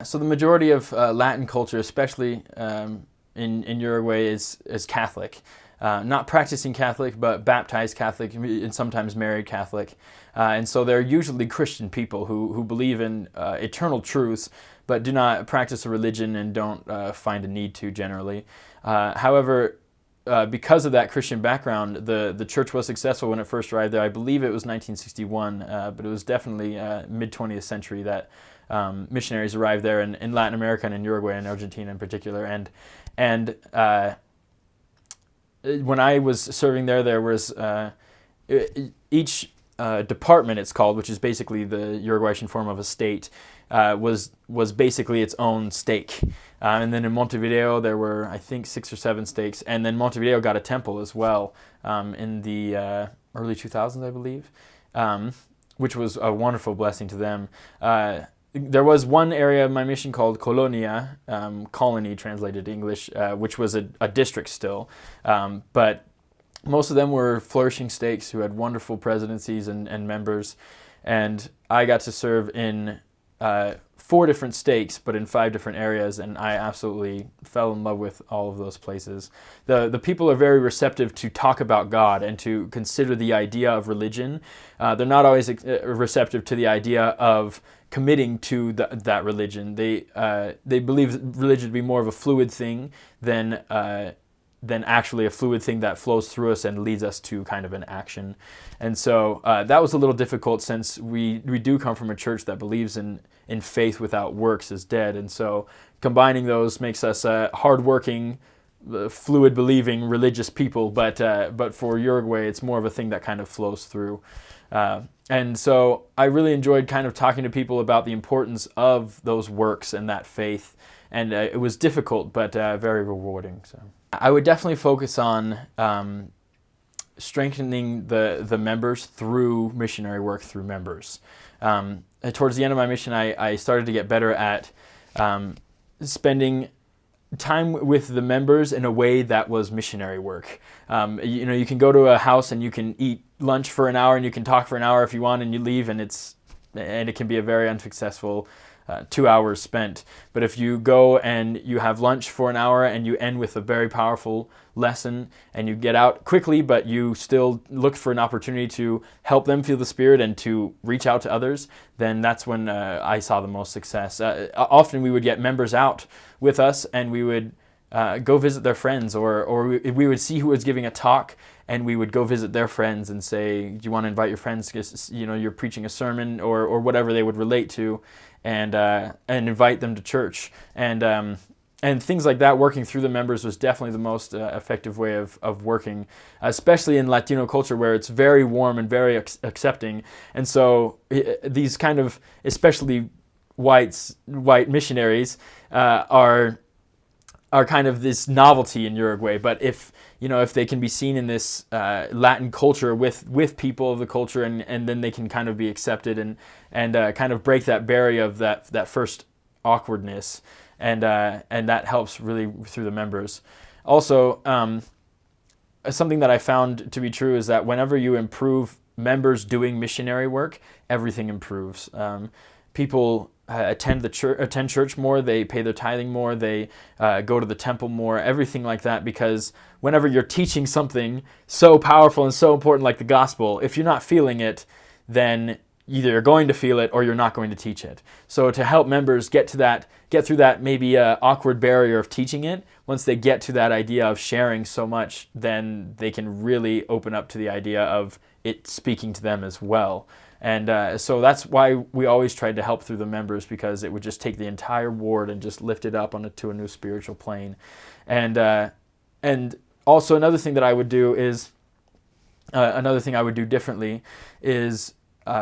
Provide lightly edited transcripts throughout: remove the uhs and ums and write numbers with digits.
So the majority of Latin culture, especially in Uruguay, is Catholic. Not practicing Catholic, but baptized Catholic and sometimes married Catholic. And so they're usually Christian people who believe in eternal truths, but do not practice a religion and don't find a need to generally. However, because of that Christian background, the church was successful when it first arrived there. I believe it was 1961, but it was definitely mid-20th century that missionaries arrived there in Latin America and in Uruguay and Argentina in particular. And when I was serving there was each department, it's called, which is basically the Uruguayan form of a state, was basically its own stake. And then in Montevideo, there were, I think, 6 or 7 stakes. And then Montevideo got a temple as well in the early 2000s, I believe, which was a wonderful blessing to them. There was one area of my mission called Colonia, colony translated to English, which was a district still. But most of them were flourishing stakes who had wonderful presidencies and members. And I got to serve in 4 different stakes, but in 5 different areas, and I absolutely fell in love with all of those places. The people are very receptive to talk about God and to consider the idea of religion. They're not always receptive to the idea of committing to that religion. They believe religion to be more of a fluid thing than actually a fluid thing that flows through us and leads us to kind of an action. And so that was a little difficult since we do come from a church that believes in faith without works is dead. And so combining those makes us hardworking, fluid believing religious people, but for Uruguay it's more of a thing that kind of flows through. And so I really enjoyed kind of talking to people about the importance of those works and that faith. And it was difficult, but very rewarding. So I would definitely focus on strengthening the members through missionary work through members. Towards the end of my mission, I started to get better at spending time with the members in a way that was missionary work. You can go to a house and you can eat lunch for an hour and you can talk for an hour if you want, and you leave, and it can be a very unsuccessful 2 hours spent. But if you go and you have lunch for an hour and you end with a very powerful lesson and you get out quickly, but you still look for an opportunity to help them feel the Spirit and to reach out to others, then that's when I saw the most success. Often we would get members out with us and we would go visit their friends, or we would see who was giving a talk and we would go visit their friends and say, do you want to invite your friends because you're preaching a sermon or whatever they would relate to, and invite them to church. And things like that, working through the members was definitely the most effective way of working, especially in Latino culture where it's very warm and very accepting. And so these kind of, especially white missionaries, are kind of this novelty in Uruguay. But if they can be seen in this Latin culture with people of the culture, and then they can kind of be accepted and kind of break that barrier of that first awkwardness, and that helps really through the members. Also, something that I found to be true is that whenever you improve members doing missionary work, everything improves. People attend church more, they pay their tithing more, they go to the temple more, everything like that, because whenever you're teaching something so powerful and so important like the gospel, if you're not feeling it, then either you're going to feel it or you're not going to teach it. So to help members get through that maybe awkward barrier of teaching it, once they get to that idea of sharing so much, then they can really open up to the idea of it speaking to them as well. And so that's why we always tried to help through the members, because it would just take the entire ward and just lift it up to a new spiritual plane. And also another thing that I would do is, another thing I would do differently is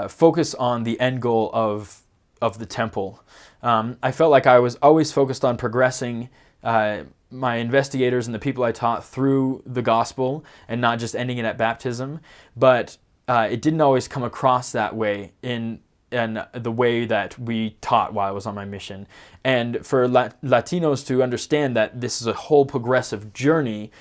focus on the end goal of the temple. I felt like I was always focused on progressing my investigators and the people I taught through the gospel and not just ending it at baptism, but it didn't always come across that way in and the way that we taught while I was on my mission. And for Latinos to understand that this is a whole progressive journey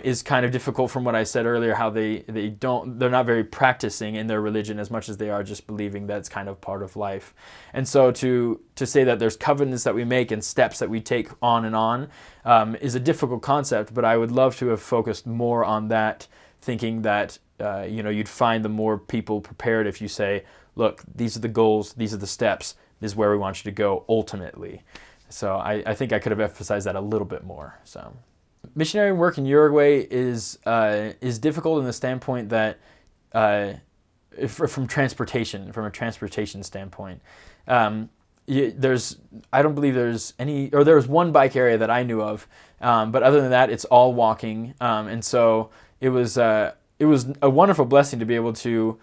is kind of difficult from what I said earlier, how they're not very practicing in their religion as much as they are just believing that it's kind of part of life. And so to say that there's covenants that we make and steps that we take on and on is a difficult concept, but I would love to have focused more on that, thinking that you'd find the more people prepared if you say, look, these are the goals, these are the steps, this is where we want you to go ultimately. So I think I could have emphasized that a little bit more. So missionary work in Uruguay is difficult in the standpoint that from a transportation standpoint, I don't believe there's any, or there was one bike area that I knew of, but other than that, it's all walking, and so it was a wonderful blessing to be able to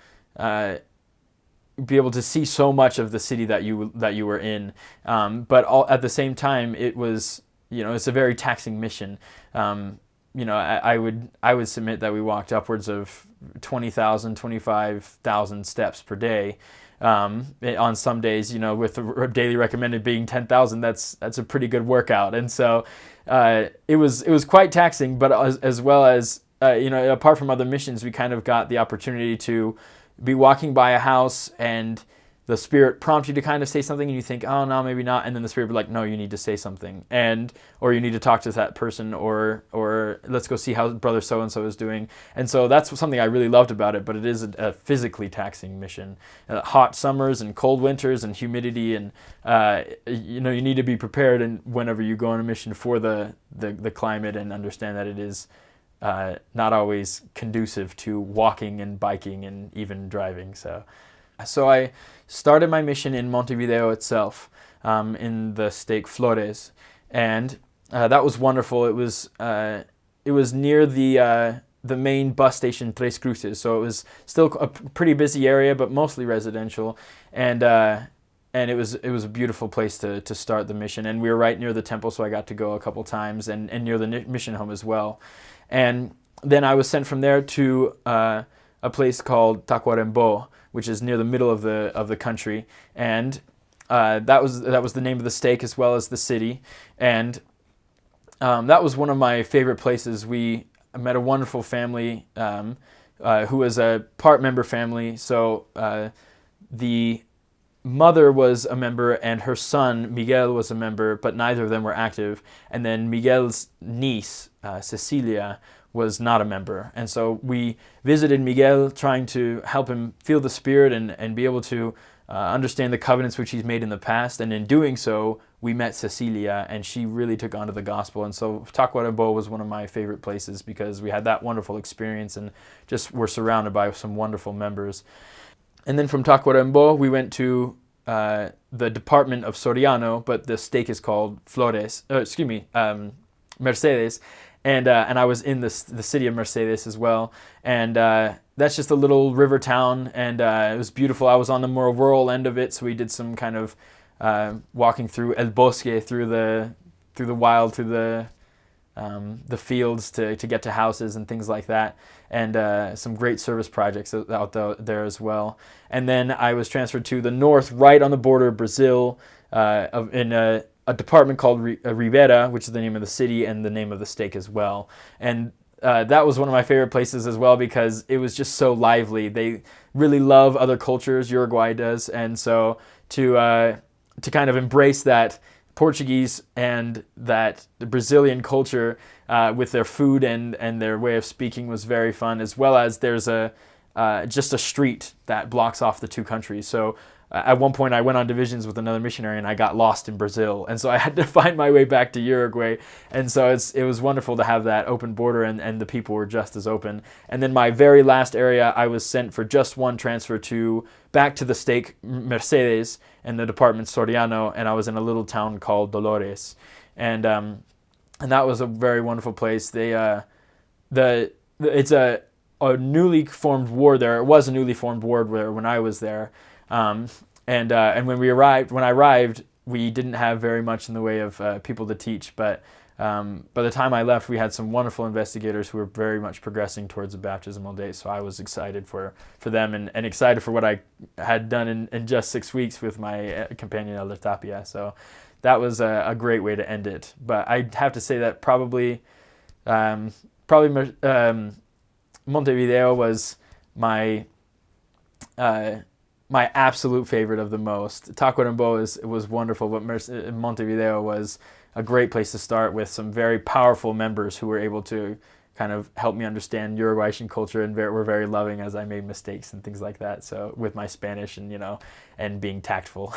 see so much of the city that you were in, but at the same time, it was, it's a very taxing mission. I would submit that we walked upwards of 20,000, 25,000 steps per day. On some days, with the daily recommended being 10,000, that's a pretty good workout. And so it was quite taxing, but as well as, apart from other missions, we kind of got the opportunity to be walking by a house and the Spirit prompts you to kind of say something and you think, oh, no, maybe not. And then the Spirit will be like, no, you need to say something. Or you need to talk to that person, or let's go see how brother so-and-so is doing. And so that's something I really loved about it, but it is a physically taxing mission. Hot summers and cold winters and humidity, and you need to be prepared and whenever you go on a mission for the climate, and understand that it is not always conducive to walking and biking and even driving. So I started my mission in Montevideo itself, in the state Flores, and that was wonderful. It was near the main bus station Tres Cruces, so it was still a pretty busy area, but mostly residential, and it was a beautiful place to start the mission. And we were right near the temple, so I got to go a couple times, and near the mission home as well. And then I was sent from there to a place called Tacuarembó, which is near the middle of the country, and that was the name of the stake as well as the city, and that was one of my favorite places. We met a wonderful family who was a part member family. So the mother was a member and her son Miguel was a member, but neither of them were active. And then Miguel's niece Cecilia was not a member. And so we visited Miguel, trying to help him feel the Spirit and be able to understand the covenants which he's made in the past. And in doing so, we met Cecilia, and she really took on to the gospel. And so Tacuarembó was one of my favorite places because we had that wonderful experience and just were surrounded by some wonderful members. And then from Tacuarembó, we went to the department of Soriano, but the stake is called Mercedes. And I was in the city of Mercedes as well. And that's just a little river town, and it was beautiful. I was on the more rural end of it, so we did some kind of walking through El Bosque, through the wild, through the fields to get to houses and things like that. And some great service projects out there as well. And then I was transferred to the north, right on the border of Brazil, in a department called Ribera, which is the name of the city and the name of the stake as well. And that was one of my favorite places as well because it was just so lively. They really love other cultures, Uruguay does, and so to kind of embrace that Portuguese and that the Brazilian culture with their food and their way of speaking was very fun, as well as there's just a street that blocks off the two countries. So at one point I went on divisions with another missionary and I got lost in Brazil, and so I had to find my way back to Uruguay. And so it was wonderful to have that open border, and the people were just as open. And then my very last area, I was sent for just one transfer back to the stake Mercedes and the department Soriano, and I was in a little town called Dolores. And that was a very wonderful place. It's a newly formed ward there. It was a newly formed ward there when I was there. And when I arrived, we didn't have very much in the way of people to teach, but by the time I left, we had some wonderful investigators who were very much progressing towards a baptismal date. So I was excited for them and excited for what I had done in just 6 weeks with my companion Elder Tapia. So that was a great way to end it. But I'd have to say that probably Montevideo was my my absolute favorite of the most. Tacuarembó was wonderful, but Montevideo was a great place to start with some very powerful members who were able to kind of help me understand Uruguayan culture and were very loving as I made mistakes and things like that. So with my Spanish and being tactful.